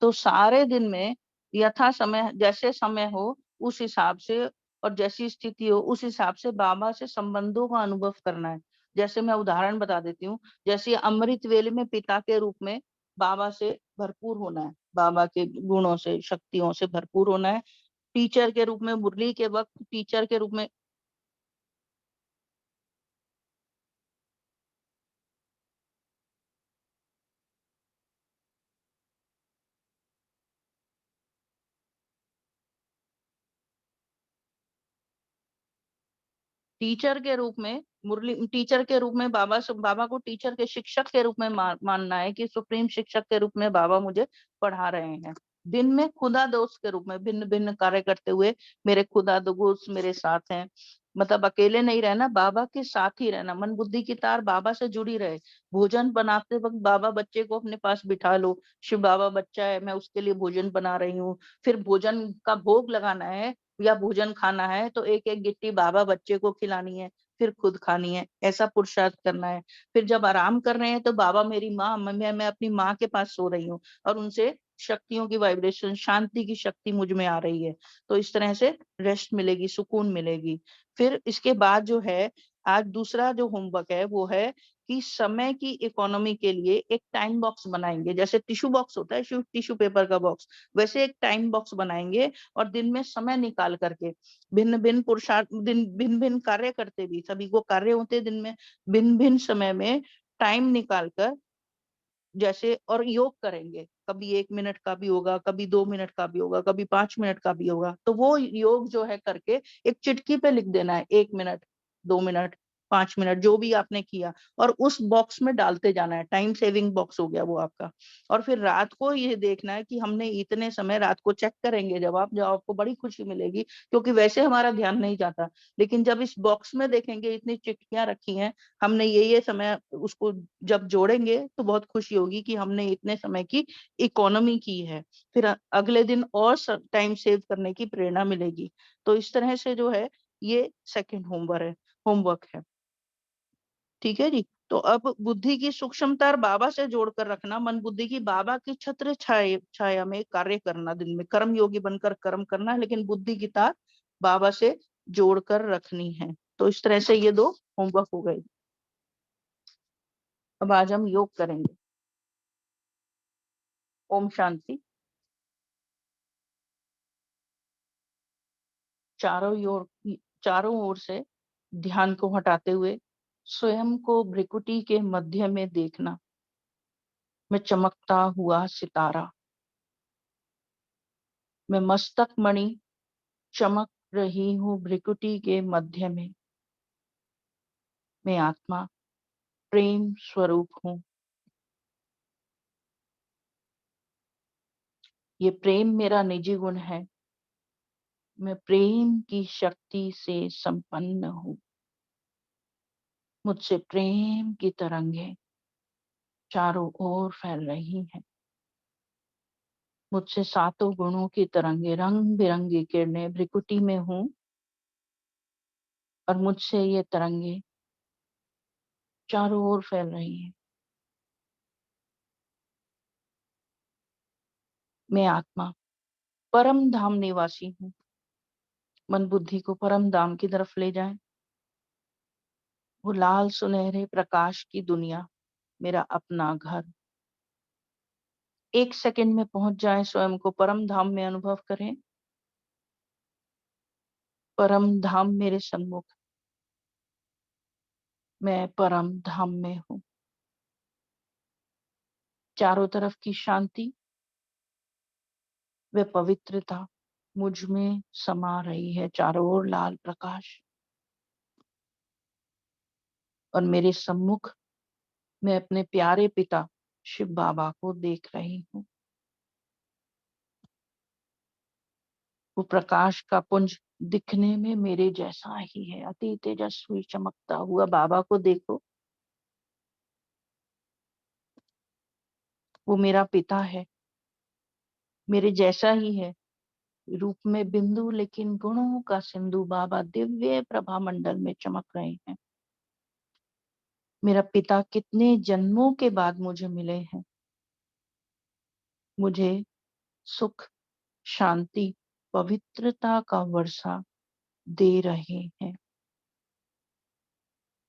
तो सारे दिन में यथा समय जैसे समय हो उस हिसाब से और जैसी स्थिति हो उस हिसाब से बाबा से संबंधों का अनुभव करना है। जैसे मैं उदाहरण बता देती हूँ, जैसे अमृत वेले में पिता के रूप में बाबा से भरपूर होना है, बाबा के गुणों से शक्तियों से भरपूर होना है। टीचर के रूप में मुरली के वक्त टीचर के रूप में मुरली टीचर के रूप में बाबा को टीचर के शिक्षक के रूप में मानना है कि सुप्रीम शिक्षक के रूप में बाबा मुझे पढ़ा रहे हैं। दिन में खुदा दोस्त के रूप में भिन्न भिन्न कार्य करते हुए मेरे खुदा दोस्त मेरे साथ हैं, मतलब अकेले नहीं रहना, बाबा के साथ ही रहना, मन बुद्धि की तार बाबा से जुड़ी रहे। भोजन बनाते वक्त बाबा बच्चे को अपने पास बिठा लो, शिव बाबा बच्चा है मैं उसके लिए भोजन बना रही हूँ। फिर भोजन का भोग लगाना है या भोजन खाना है तो एक एक गिट्टी बाबा बच्चे को खिलानी है, फिर खुद खानी है, ऐसा पुरुषार्थ करना है। फिर जब आराम कर रहे हैं तो बाबा मेरी माँ, मैं अपनी माँ के पास सो रही हूँ और उनसे शक्तियों की वाइब्रेशन शांति की शक्ति मुझ में आ रही है, तो इस तरह से रेस्ट मिलेगी, सुकून मिलेगी। फिर इसके बाद जो है आज दूसरा जो होमवर्क है वो है कि समय की इकोनॉमी के लिए एक टाइम बॉक्स बनाएंगे, जैसे टिश्यू बॉक्स होता है, टिश्यू पेपर का बॉक्स, वैसे एक टाइम बॉक्स बनाएंगे और दिन में समय निकाल करके भिन्न भिन्न पुरुषार्थ, भिन्न भिन्न कार्य करते भी, सभी को कार्य होते दिन में, भिन्न भिन्न समय में टाइम निकाल कर जैसे, और योग करेंगे, कभी 1 मिनट का भी होगा, कभी 2 मिनट का भी होगा, कभी 5 मिनट का भी होगा। तो वो योग जो है करके एक चिटकी पे लिख देना है, 1 मिनट, 2 मिनट, 5 मिनट, जो भी आपने किया, और उस बॉक्स में डालते जाना है। टाइम सेविंग बॉक्स हो गया वो आपका। और फिर रात को ये देखना है कि हमने इतने समय, रात को चेक करेंगे जब आपको बड़ी खुशी मिलेगी, क्योंकि वैसे हमारा ध्यान नहीं जाता, लेकिन जब इस बॉक्स में देखेंगे इतनी चिट्ठियां रखी हैं, हमने ये समय, उसको जब जोड़ेंगे तो बहुत खुशी होगी कि हमने इतने समय की इकोनॉमी की है। फिर अगले दिन और टाइम सेव करने की प्रेरणा मिलेगी। तो इस तरह से जो है ये सेकंड होमवर्क है। ठीक है जी। तो अब बुद्धि की सूक्ष्मता बाबा से जोड़कर रखना, मन बुद्धि की बाबा की छत्र छाया में कार्य करना, दिन में कर्म योगी बनकर कर्म करना है, लेकिन बुद्धि की तार बाबा से जोड़कर रखनी है। तो इस तरह से ये 2 होमवर्क हो गए। अब आज हम योग करेंगे। ओम शांति। चारों ओर से ध्यान को हटाते हुए स्वयं को भ्रिकुटी के मध्य में देखना। मैं चमकता हुआ सितारा, मैं मस्तक मणि चमक रही हूँ भ्रिकुटी के मध्य में। मैं आत्मा प्रेम स्वरूप हूँ। ये प्रेम मेरा निजी गुण है। मैं प्रेम की शक्ति से संपन्न हूँ। मुझसे प्रेम की तरंगें चारों ओर फैल रही हैं। मुझसे 7 गुणों की तरंगे, रंग बिरंगी किरणें भ्रिकुटी में हूँ, और मुझसे ये तरंगे चारों ओर फैल रही हैं। मैं आत्मा परम धाम निवासी हूँ। मन बुद्धि को परम धाम की तरफ ले जाए। वो लाल सुनहरे प्रकाश की दुनिया, मेरा अपना घर। 1 सेकंड में पहुंच जाए, स्वयं को परम धाम में अनुभव करें। परम धाम मेरे सन्मुख, मैं परम धाम में हूँ। चारों तरफ की शांति व पवित्रता मुझ में समा रही है। चारों ओर लाल प्रकाश, और मेरे सम्मुख मैं अपने प्यारे पिता शिव बाबा को देख रही हूँ। वो प्रकाश का पुंज दिखने में मेरे जैसा ही है। अति तेजस्वी चमकता हुआ बाबा को देखो। वो मेरा पिता है, मेरे जैसा ही है, रूप में बिंदु लेकिन गुणों का सिंधु। बाबा दिव्य प्रभा मंडल में चमक रहे हैं। मेरा पिता कितने जन्मों के बाद मुझे मिले हैं। मुझे सुख, शांति, पवित्रता का वर्षा दे रहे हैं।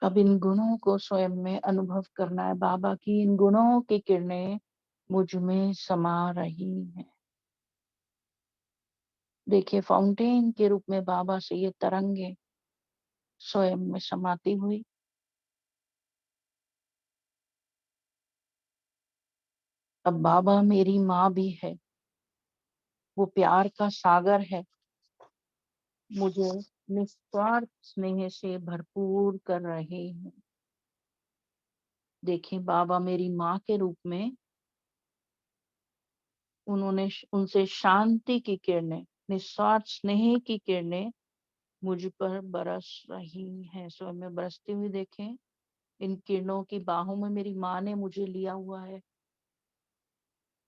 अब इन गुणों को स्वयं में अनुभव करना है। बाबा की इन गुणों की किरणें मुझ में समा रही हैं। देखिए, फाउंटेन के रूप में बाबा से ये तरंगे स्वयं में समाती हुई। अब बाबा मेरी माँ भी है। वो प्यार का सागर है, मुझे निस्वार्थ स्नेह से भरपूर कर रहे हैं। देखिए, बाबा मेरी माँ के रूप में उनसे शांति की किरणें, निस्वार्थ स्नेह की किरणें मुझ पर बरस रही हैं। स्वयं में बरसती हुई देखें। इन किरणों की बाहों में मेरी माँ ने मुझे लिया हुआ है।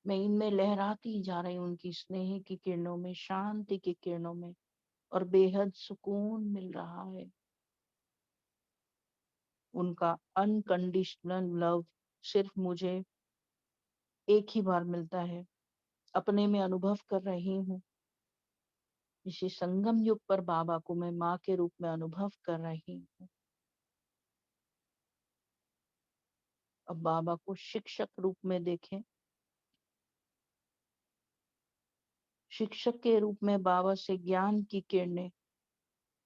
मैं इनमें लहराती जा रही हूँ, उनकी स्नेह की किरणों में, शांति की किरणों में, और बेहद सुकून मिल रहा है। उनका अनकंडीशनल लव सिर्फ मुझे एक ही बार मिलता है। अपने में अनुभव कर रही हूँ। इसी संगम युग पर बाबा को मैं माँ के रूप में अनुभव कर रही हूँ। अब बाबा को शिक्षक रूप में देखें। शिक्षक के रूप में बाबा से ज्ञान की किरणें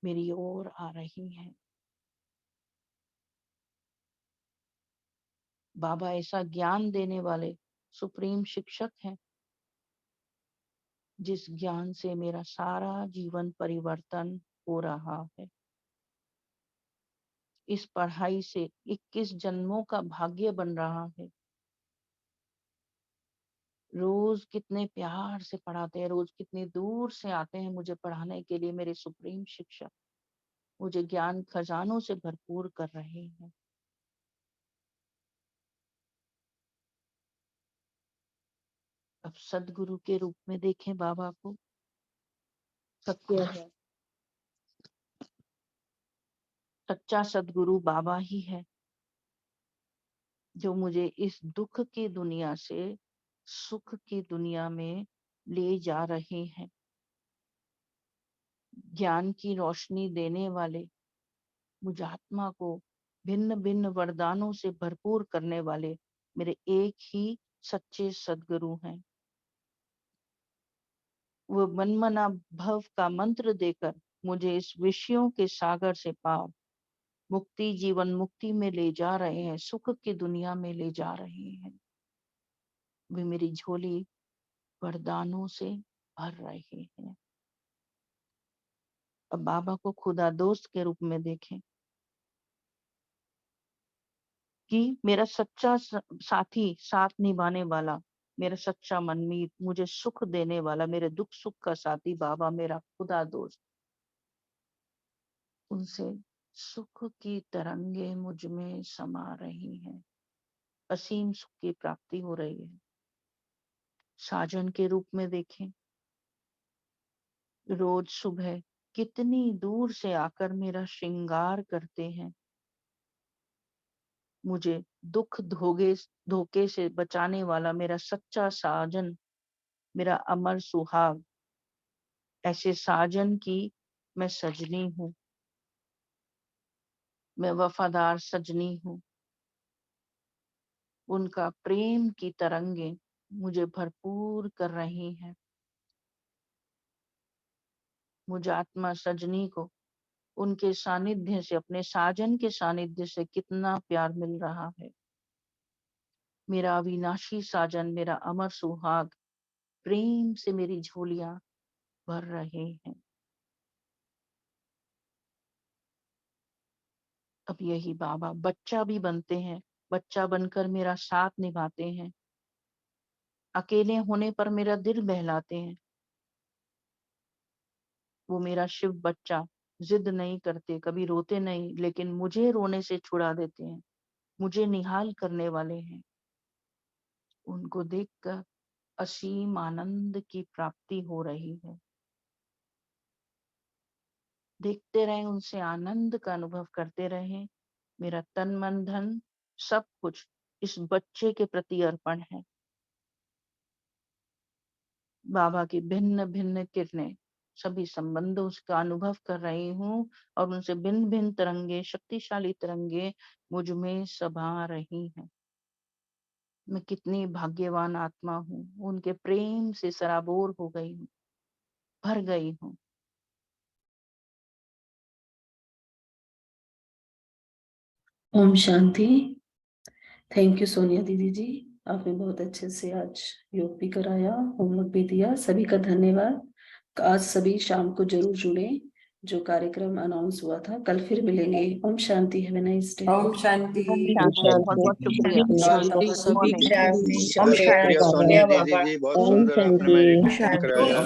मेरी ओर आ रही हैं। बाबा ऐसा ज्ञान देने वाले सुप्रीम शिक्षक हैं, जिस ज्ञान से मेरा सारा जीवन परिवर्तन हो रहा है। इस पढ़ाई से 21 जन्मों का भाग्य बन रहा है। रोज कितने प्यार से पढ़ाते हैं, रोज कितनी दूर से आते हैं मुझे पढ़ाने के लिए मेरे सुप्रीम शिक्षक। मुझे ज्ञान खजानों से भरपूर कर रहे हैं। अब सदगुरु के रूप में देखें बाबा को। सत्य है, सच्चा सदगुरु बाबा ही है, जो मुझे इस दुख की दुनिया से सुख की दुनिया में ले जा रहे हैं। ज्ञान की रोशनी देने वाले, मुझ आत्मा को भिन्न भिन्न वरदानों से भरपूर करने वाले मेरे एक ही सच्चे सदगुरु हैं। वो मनमना भव का मंत्र देकर मुझे इस विषयों के सागर से पार मुक्ति, जीवन मुक्ति में ले जा रहे हैं, सुख की दुनिया में ले जा रहे हैं। वे मेरी झोली वरदानों से भर रहे हैं। अब बाबा को खुदा दोस्त के रूप में देखें कि मेरा सच्चा साथी, साथ निभाने वाला, मेरा सच्चा मनमीत, मुझे सुख देने वाला, मेरे दुख सुख का साथी बाबा मेरा खुदा दोस्त। उनसे सुख की तरंगे मुझ में समा रही हैं, असीम सुख की प्राप्ति हो रही है। साजन के रूप में देखें, रोज सुबह कितनी दूर से आकर मेरा श्रृंगार करते हैं, मुझे दुख धोखे से बचाने वाला मेरा सच्चा साजन, मेरा अमर सुहाग। ऐसे साजन की मैं सजनी हूँ, मैं वफादार सजनी हूँ। उनका प्रेम की तरंगे मुझे भरपूर कर रही हैं। मुझे आत्मा सजनी को उनके सानिध्य से, अपने साजन के सानिध्य से कितना प्यार मिल रहा है। मेरा अविनाशी साजन, मेरा अमर सुहाग प्रेम से मेरी झोलियां भर रहे हैं। अब यही बाबा बच्चा भी बनते हैं, बच्चा बनकर मेरा साथ निभाते हैं। अकेले होने पर मेरा दिल बहलाते हैं। वो मेरा शिव बच्चा, जिद नहीं करते, कभी रोते नहीं, लेकिन मुझे रोने से छुड़ा देते हैं। मुझे निहाल करने वाले हैं। उनको देखकर असीम आनंद की प्राप्ति हो रही है। देखते रहें, उनसे आनंद का अनुभव करते रहें। मेरा तन मन धन सब कुछ इस बच्चे के प्रति अर्पण है। बाबा की भिन्न भिन्न किरणें सभी संबंधों का अनुभव कर रही हूँ और उनसे भिन्न भिन्न तरंगे, शक्तिशाली तरंगे मुझ में सभा रही हैं। मैं कितनी भाग्यवान आत्मा हूँ, उनके प्रेम से सराबोर हो गई हूँ, भर गई हूँ। ओम शांति। थैंक यू सोनिया दीदी जी, आपने बहुत अच्छे से आज योग भी कराया, होमवर्क भी दिया। सभी का धन्यवाद। आज सभी शाम को जरूर जुड़े, जो कार्यक्रम अनाउंस हुआ था। कल फिर मिलेंगे। ओम शांति। Have a nice day. ओम शांति। बहुत बहुत शुक्रिया। शांति सभी Good morning. की। शुक्रिया सोनिया दीदी जी, बहुत ओम सुंदर आपने शांति। मेडिटेशन कराया।